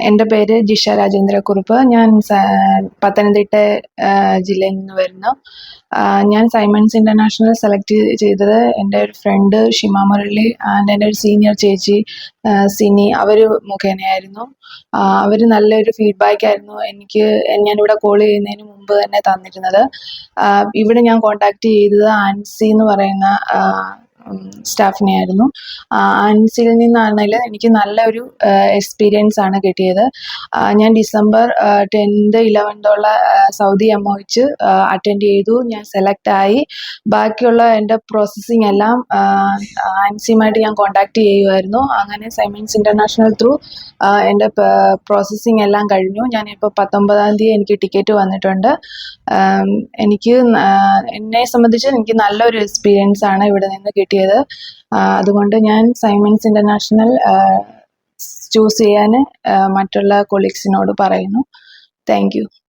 എൻ്റെ പേര് ജിഷ രാജേന്ദ്രക്കുറുപ്പ്. ഞാൻ പത്തനംതിട്ട ജില്ലയിൽ നിന്ന് വരുന്നു. ഞാൻ സൈമൺസ് ഇൻ്റർനാഷണൽ സെലക്ട് ചെയ്തത് എൻ്റെ ഒരു ഫ്രണ്ട് ഷിമ മുരളി ആൻഡ് എൻ്റെ ഒരു സീനിയർ ചേച്ചി സിനി അവർ മുഖേനയായിരുന്നു. അവർ നല്ലൊരു ഫീഡ്ബാക്ക് ആയിരുന്നു എനിക്ക് ഞാനിവിടെ കോൾ ചെയ്യുന്നതിന് മുമ്പ് തന്നെ തന്നിരുന്നത്. ഇവിടെ ഞാൻ കോൺടാക്ട് ചെയ്തത് ആൻസി എന്ന് പറയുന്ന സ്റ്റാഫിനെ ആയിരുന്നു. ആൻസിയിൽ നിന്നാണെങ്കിൽ എനിക്ക് നല്ലൊരു എക്സ്പീരിയൻസ് ആണ് കിട്ടിയത്. ഞാൻ December 10th 11th Saudi MOH attend ചെയ്തു. ഞാൻ സെലക്ട് ആയി. ബാക്കിയുള്ള എൻ്റെ പ്രോസസ്സിങ് എല്ലാം ആൻസിയുമായിട്ട് ഞാൻ കോൺടാക്ട് ചെയ്യുമായിരുന്നു. അങ്ങനെ സൈമൺസ് ഇൻ്റർനാഷണൽ ത്രൂ എൻ്റെ പ്രോസസ്സിങ് എല്ലാം കഴിഞ്ഞു. ഞാനിപ്പോൾ 19th എനിക്ക് ടിക്കറ്റ് വന്നിട്ടുണ്ട്. എനിക്ക് എന്നെ സംബന്ധിച്ച് എനിക്ക് നല്ലൊരു എക്സ്പീരിയൻസ് ആണ് ഇവിടെ നിന്ന് കിട്ടിയത്. അതുകൊണ്ട് ഞാൻ സൈമൺസ് ഇൻ്റർനാഷണൽ ചൂസ് ചെയ്യാൻ മറ്റുള്ള കൊളീഗ്സിനോട് പറയുന്നു. Thank you.